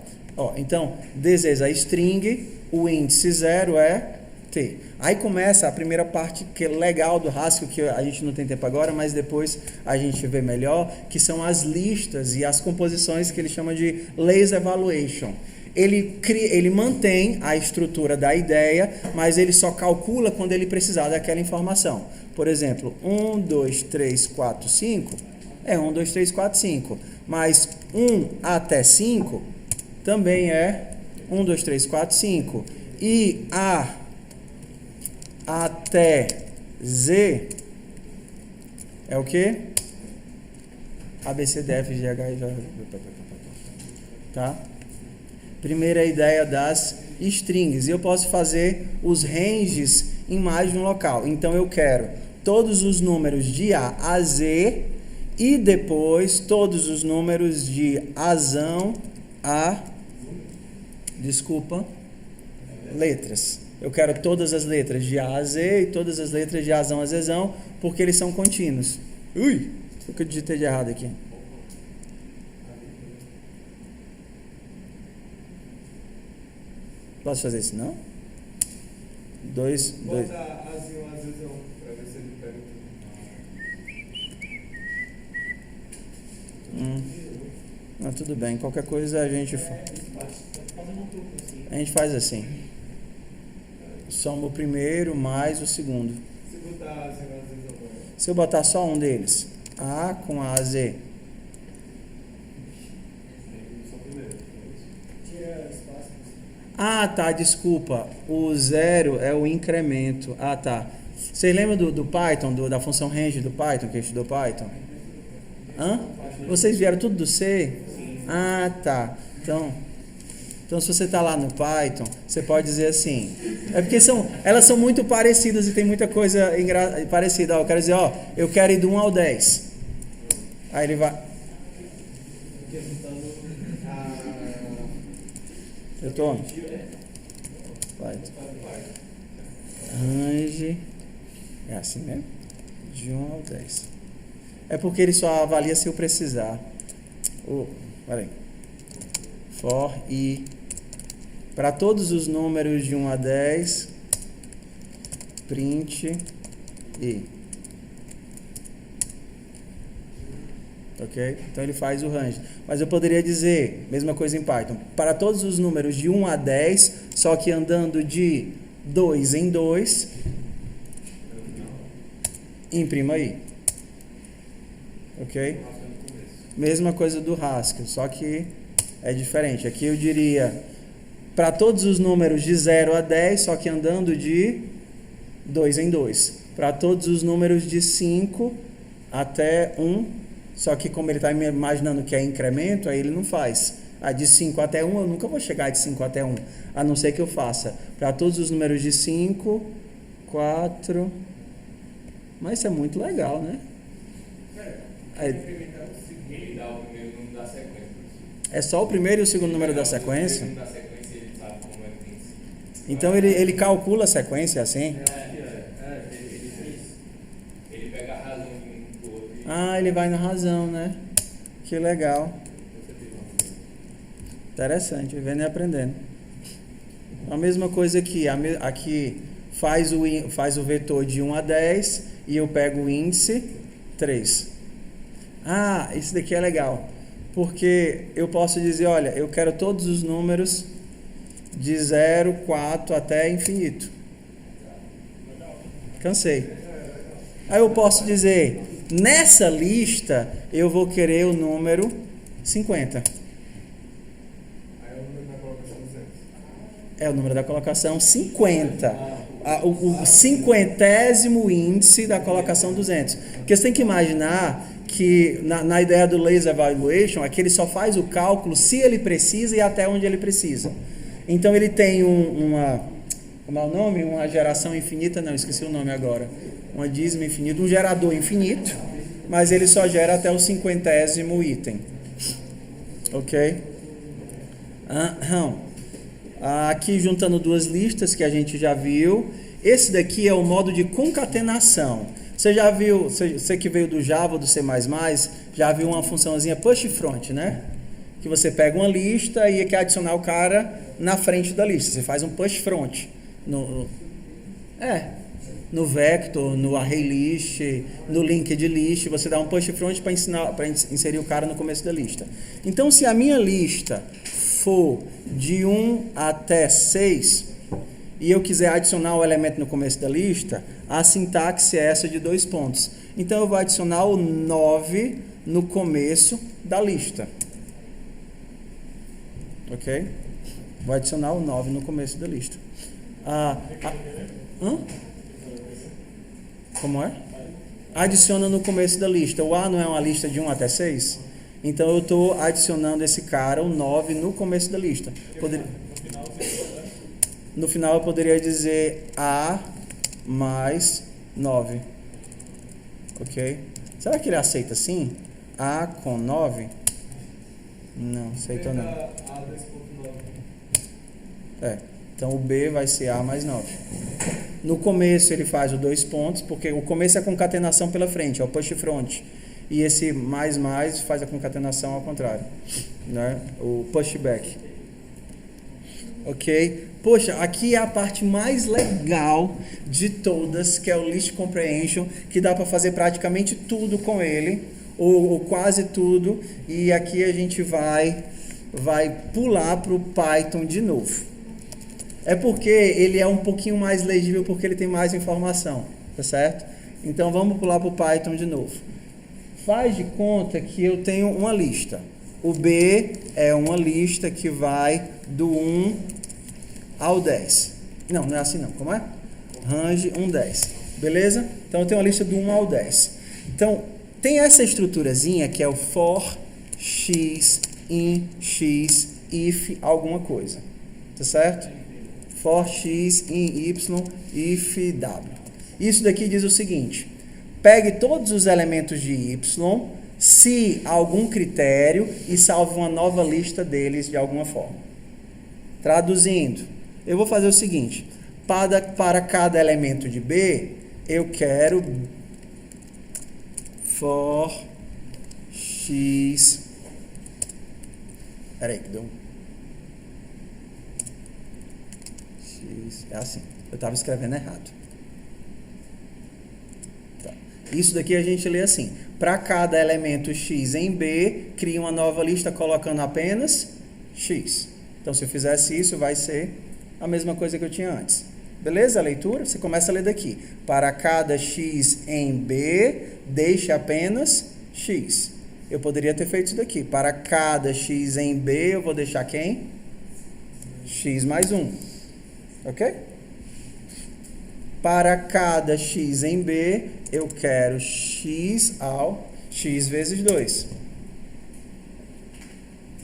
Então, deseja a string, o índice 0 é T. Aí começa a primeira parte que é legal do Haskell, que a gente não tem tempo agora, mas depois a gente vê melhor, que são as listas e as composições que ele chama de lazy evaluation. Ele mantém a estrutura da ideia, mas ele só calcula quando ele precisar daquela informação. Por exemplo, 1, 2, 3, 4, 5 é 1, 2, 3, 4, 5. Mas 1 até 5 também é 1, 2, 3, 4, 5. E A até Z é o quê? A, B, C, D, F, G, H, I, J, tá? Primeira ideia das strings. Eu posso fazer os ranges em mais de um local. Então, eu quero todos os números de A a Z e depois todos os números de Azão a Desculpa. Letras. Eu quero todas as letras de A a Z e todas as letras de Azão a Zezão, porque eles são contínuos. Ui! O que eu digitei de errado aqui? Posso fazer isso, não? Dois. Bota Azão a Zezão, pra ver se ele pega tudo. Não, tudo bem. Qualquer coisa a gente faz assim. Soma o primeiro mais o segundo. Se botar Azão a Zezão, se eu botar só um deles, A com A, Z. Ah, tá, desculpa. O zero é o incremento. Ah, tá. Vocês lembram do Python, da função range do Python, que estudou Python? Hã? Vocês vieram tudo do C? Ah, tá. Então, se você está lá no Python, você pode dizer assim. É porque elas são muito parecidas e tem muita coisa parecida. Ó, eu quero dizer, ó, eu quero ir do 1 ao 10. Aí ele vai. Eu tô. Python. Range. É assim mesmo? De 1 ao 10. É porque ele só avalia se eu precisar. Peraí. For i. Para todos os números de 1 a 10, print i. Ok? Então ele faz o range. Mas eu poderia dizer, mesma coisa em Python, para todos os números de 1 a 10, só que andando de 2 em 2, imprima i. Ok? Mesma coisa do Haskell, só que é diferente. Aqui eu diria para todos os números de 0 a 10, só que andando de 2 em 2. Para todos os números de 5 até 1, só que como ele está imaginando que é incremento, aí ele não faz. De 5 até 1, eu nunca vou chegar de 5 até 1, a não ser que eu faça para todos os números de 5, 4... Mas isso é muito legal, né? É só o primeiro e o segundo número da sequência? Então ele calcula a sequência assim? Ele pega a razão de um do outro. Ah, ele vai na razão, né? Que legal. Interessante, vivendo e aprendendo. A mesma coisa aqui. Aqui faz o vetor de 1 a 10 e eu pego o índice 3. Ah, isso daqui é legal. Porque eu posso dizer, olha, eu quero todos os números de 0, 4 até infinito. Cansei. Aí eu posso dizer, nessa lista eu vou querer o número 50. É o número da colocação 50. O cinquentésimo índice da colocação 200. Porque você tem que imaginar que na ideia do Lazy Evaluation, aqui ele só faz o cálculo se ele precisa e até onde ele precisa. Então ele tem como é o nome? Uma geração infinita, não, esqueci o nome agora. Uma dízima infinita, um gerador infinito, mas ele só gera até o 50º item. Ok? Aqui juntando duas listas que a gente já viu. Esse daqui é o modo de concatenação. Você já viu, você que veio do Java ou do C++, já viu uma funçãozinha push front, né? Que você pega uma lista e quer adicionar o cara na frente da lista. Você faz um push front. No vector, no ArrayList, no linked list, você dá um push front para inserir o cara no começo da lista. Então, se a minha lista for de 1 até 6 e eu quiser adicionar o elemento no começo da lista, a sintaxe é essa de 2 pontos. Então, eu vou adicionar o 9 no começo da lista. Ok? Vou adicionar o 9 no começo da lista. Como é? Adiciona no começo da lista. O A não é uma lista de 1 até 6? Então eu estou adicionando esse cara, o 9, no começo da lista. No final eu poderia dizer A mais 9. Ok? Será que ele aceita assim? A com 9? Não, aceitou não. Então o B vai ser A mais 9. No começo ele faz o 2 pontos, porque o começo é a concatenação pela frente, é o push front. E esse mais faz a concatenação ao contrário, né? O pushback. Ok? Poxa, aqui é a parte mais legal de todas, que é o List Comprehension, que dá para fazer praticamente tudo com ele, ou quase tudo, e aqui a gente vai pular para o Python de novo. É porque ele é um pouquinho mais legível, porque ele tem mais informação, tá certo? Então vamos pular para o Python de novo. Faz de conta que eu tenho uma lista. O B é uma lista que vai do 1 ao 10. Não é assim não. Como é? Range 1, 10. Beleza? Então eu tenho uma lista do 1 ao 10. Então, tem essa estruturazinha que é o for x in x if alguma coisa. Tá certo? For x in y if w. Isso daqui diz o seguinte: pegue todos os elementos de y, se algum critério, e salve uma nova lista deles de alguma forma. Traduzindo, eu vou fazer o seguinte: para cada elemento de B, eu quero for x. Peraí, que deu x. É assim, eu estava escrevendo errado. Tá. Isso daqui a gente lê assim: para cada elemento x em B, cria uma nova lista colocando apenas x. Então, se eu fizesse isso, vai ser a mesma coisa que eu tinha antes. Beleza? A leitura? Você começa a ler daqui. Para cada x em B, deixe apenas x. Eu poderia ter feito isso daqui. Para cada x em B, eu vou deixar quem? X mais 1. Ok? Para cada x em B, eu quero x ao x vezes 2.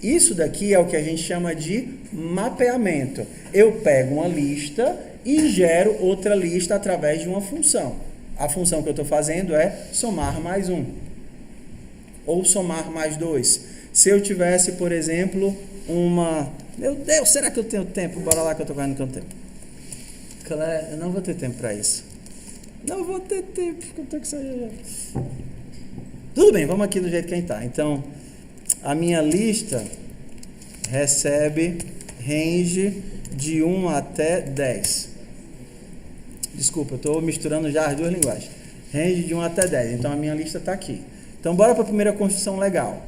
Isso daqui é o que a gente chama de mapeamento. Eu pego uma lista e gero outra lista através de uma função. A função que eu estou fazendo é somar mais 1. Ou somar mais 2. Se eu tivesse, por exemplo, uma... Meu Deus, será que eu tenho tempo? Bora lá que eu estou correndo com o tempo. Eu não vou ter tempo para isso. Não vou ter tempo, porque eu tenho que sair. Tudo bem, vamos aqui do jeito que a gente está. Então, a minha lista recebe range de 1 até 10. Desculpa, eu estou misturando já as duas linguagens. Range de 1 até 10. Então, a minha lista está aqui. Então, bora para a primeira construção legal.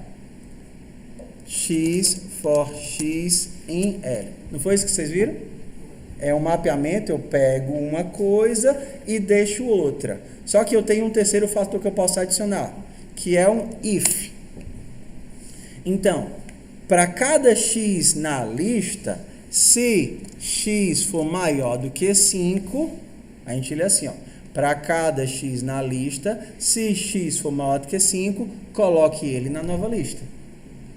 X for x em L. Não foi isso que vocês viram? É um mapeamento, eu pego uma coisa e deixo outra. Só que eu tenho um terceiro fator que eu posso adicionar, que é um if. Então, para cada x na lista, se x for maior do que 5, a gente lê assim, ó. Para cada x na lista, se x for maior do que 5, coloque ele na nova lista.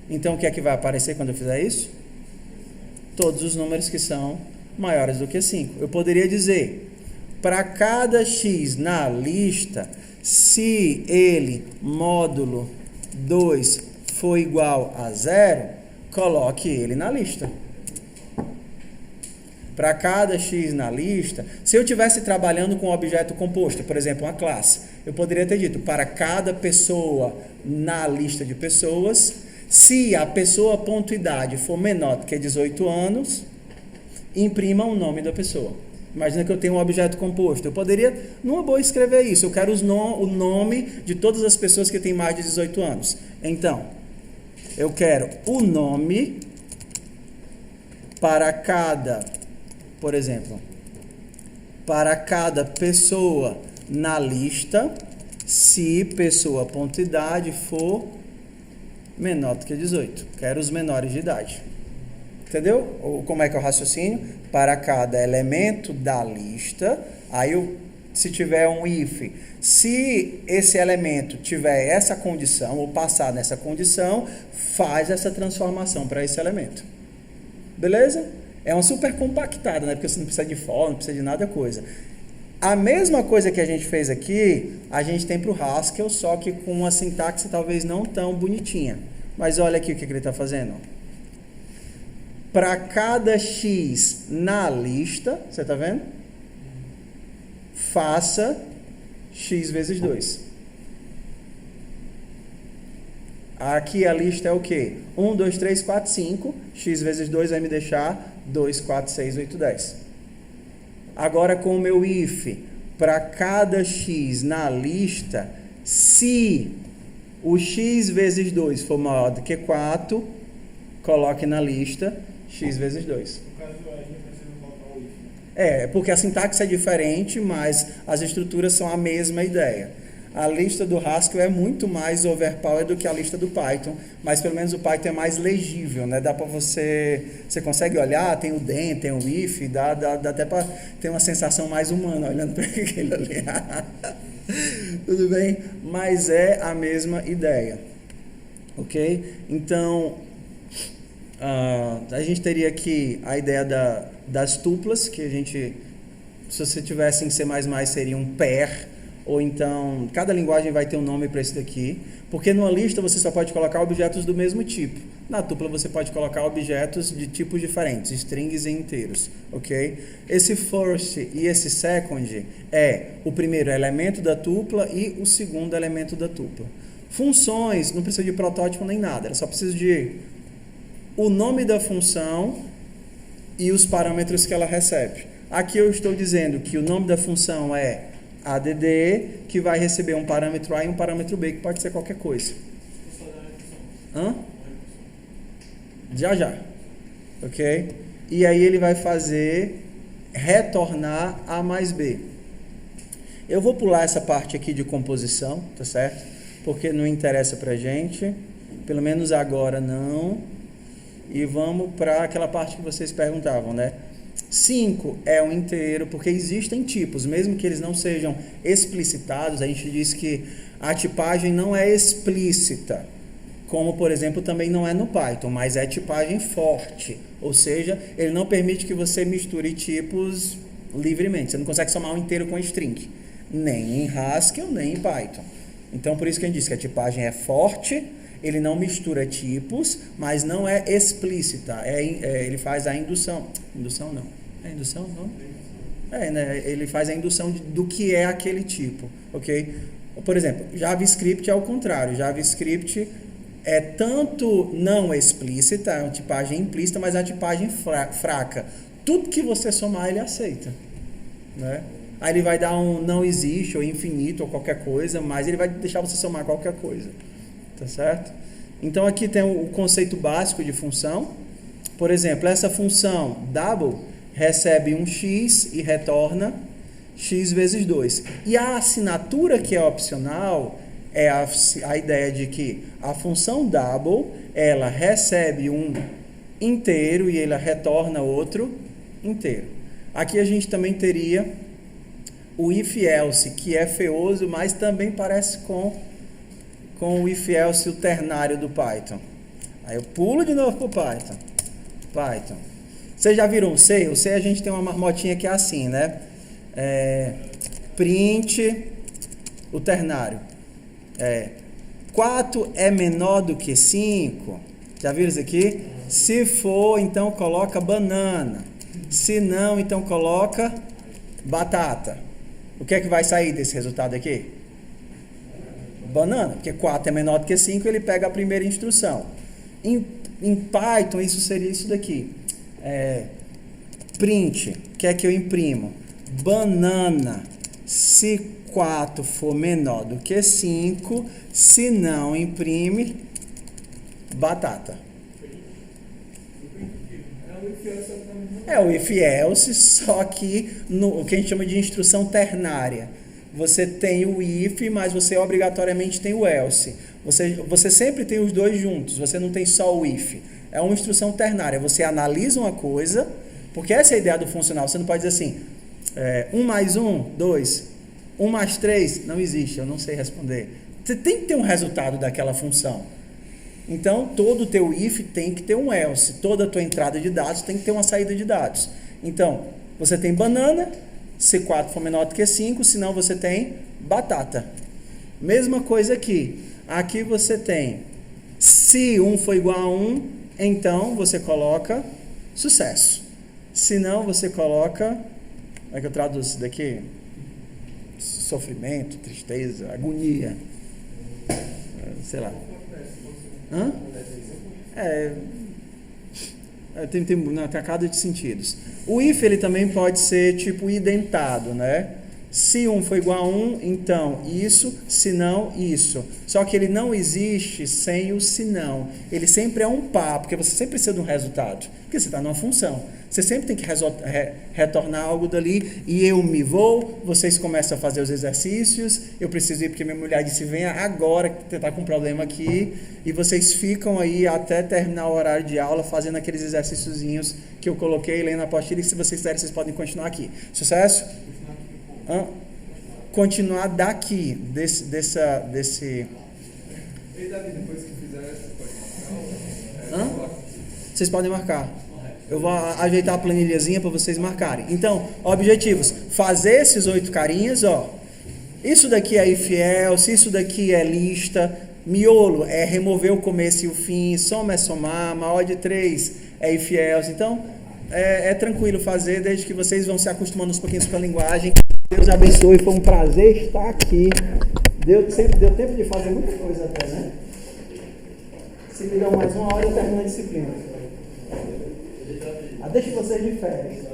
Então, o que é que vai aparecer quando eu fizer isso? Todos os números que são maiores do que 5. Eu poderia dizer, para cada x na lista, se ele, módulo 2, for igual a 0, coloque ele na lista. Para cada x na lista, se eu estivesse trabalhando com um objeto composto, por exemplo, uma classe, eu poderia ter dito, para cada pessoa na lista de pessoas, se a pessoa ponto idade for menor do que 18 anos, imprima o nome da pessoa. Imagina que eu tenho um objeto composto. Eu poderia, numa boa, escrever isso. Eu quero o nome de todas as pessoas que têm mais de 18 anos. Então, eu quero o nome para cada, por exemplo, para cada pessoa na lista, se pessoa ponto idade for menor do que 18. Quero os menores de idade. Entendeu? Ou como é que é o raciocínio? Para cada elemento da lista, aí se tiver um if, se esse elemento tiver essa condição, ou passar nessa condição, faz essa transformação para esse elemento. Beleza? É uma super compactada, né? Porque você não precisa de for, não precisa de nada coisa. A mesma coisa que a gente fez aqui, a gente tem para o Haskell, só que com uma sintaxe talvez não tão bonitinha. Mas olha aqui o que ele está fazendo. para cada x na lista, você está vendo? Faça x vezes 2. Aqui a lista é o quê? 1, 2, 3, 4, 5. X vezes 2 vai me deixar 2, 4, 6, 8, 10. Agora com o meu if, para cada x na lista, se o x vezes 2 for maior do que 4, coloque na lista x vezes 2. No caso do a gente precisa colocar o if. Porque a sintaxe é diferente, mas as estruturas são a mesma ideia. A lista do Haskell é muito mais overpower do que a lista do Python, mas pelo menos o Python é mais legível, né? Dá para você consegue olhar, tem o then, tem o if, dá até para ter uma sensação mais humana olhando para aquilo ali. Tudo bem? Mas é a mesma ideia, ok? Então, a gente teria aqui a ideia das tuplas, que a gente, se você tivesse em C++, seria um pair, ou então, cada linguagem vai ter um nome para isso daqui, porque numa lista você só pode colocar objetos do mesmo tipo. Na tupla você pode colocar objetos de tipos diferentes, strings e inteiros, ok? Esse first e esse second é o primeiro elemento da tupla e o segundo elemento da tupla. Funções, não precisa de protótipo nem nada, ela só precisa de o nome da função e os parâmetros que ela recebe. Aqui eu estou dizendo que o nome da função é add, que vai receber um parâmetro A e um parâmetro B, que pode ser qualquer coisa. Hã? Já. Ok? E aí ele vai fazer retornar A mais B. Eu vou pular essa parte aqui de composição, tá certo? Porque não interessa pra gente. Pelo menos agora não. E vamos para aquela parte que vocês perguntavam, né? 5 é um inteiro, porque existem tipos, mesmo que eles não sejam explicitados, a gente diz que a tipagem não é explícita, como, por exemplo, também não é no Python, mas é tipagem forte, ou seja, ele não permite que você misture tipos livremente, você não consegue somar um inteiro com string, nem em Haskell, nem em Python. Então, por isso que a gente diz que a tipagem é forte, ele não mistura tipos, mas não é explícita, ele faz a indução. Indução não. É indução? Não? Né? Ele faz a indução do que é aquele tipo, ok? Por exemplo, JavaScript é o contrário. JavaScript é tanto não explícita, é uma tipagem implícita, mas é uma tipagem fraca. Tudo que você somar, ele aceita, né? Aí ele vai dar um não existe, ou infinito, ou qualquer coisa, mas ele vai deixar você somar qualquer coisa. Tá certo? Então aqui tem o conceito básico de função. Por exemplo, essa função double recebe um x e retorna x vezes 2. E a assinatura que é opcional é a ideia de que a função double, ela recebe um inteiro e ela retorna outro inteiro. Aqui a gente também teria o if-else, que é feioso, mas também parece com o if-else, o ternário do Python. Aí eu pulo de novo para o Python. Vocês já viram o C? O C a gente tem uma marmotinha que é assim, né? Print o ternário. 4 é menor do que 5. Já viram isso aqui? Se for, então coloca banana. Se não, então coloca batata. O que é que vai sair desse resultado aqui? Banana, porque 4 é menor do que 5, ele pega a primeira instrução. Em Python, isso seria isso daqui. Print, quer que eu imprimo? Banana, se 4 for menor do que 5, se não imprime, batata. É o if-else, só que o que a gente chama de instrução ternária. Você tem o if, mas você obrigatoriamente tem o else. Você sempre tem os dois juntos, você não tem só o if. É uma instrução ternária. Você analisa uma coisa, porque essa é a ideia do funcional. Você não pode dizer assim, 1 mais 1, 2. 1 mais 3, não existe, eu não sei responder. Você tem que ter um resultado daquela função. Então, todo o teu if tem que ter um else. Toda a tua entrada de dados tem que ter uma saída de dados. Então, você tem banana, se 4 for menor do que 5, senão você tem batata. Mesma coisa aqui. Aqui você tem, se 1 for igual a 1, então você coloca sucesso. Se não, você coloca, como é que eu traduzo isso daqui? Sofrimento, tristeza, agonia, sei lá. Hã? Tem uma cacada de sentidos. O if ele também pode ser tipo identado, né? Se um for igual a um, então isso, se não, isso. Só que ele não existe sem o se não. Ele sempre é um par, porque você sempre precisa de um resultado. Porque você está numa função. Você sempre tem que retornar algo dali. E eu me vou, vocês começam a fazer os exercícios. Eu preciso ir porque minha mulher disse, venha agora que você está com um problema aqui. E vocês ficam aí até terminar o horário de aula, fazendo aqueles exercíciozinhos que eu coloquei, lendo a apostila. E se vocês quiserem, vocês podem continuar aqui. Sucesso? Continuar daqui, desse... E Davi, depois que fizer, você pode marcar? Vocês podem marcar. Eu vou ajeitar a planilhazinha para vocês marcarem. Então, objetivos. Fazer esses 8 carinhas, ó. Isso daqui é if else, isso daqui é lista. Miolo é remover o começo e o fim. Soma é somar. Maior de 3 é if else. Então, é tranquilo fazer, desde que vocês vão se acostumando uns pouquinhos com a linguagem. Deus abençoe, foi um prazer estar aqui. Deu tempo de fazer muita coisa até, né? Se me dão mais uma hora, eu termino a disciplina. Deixa vocês de férias.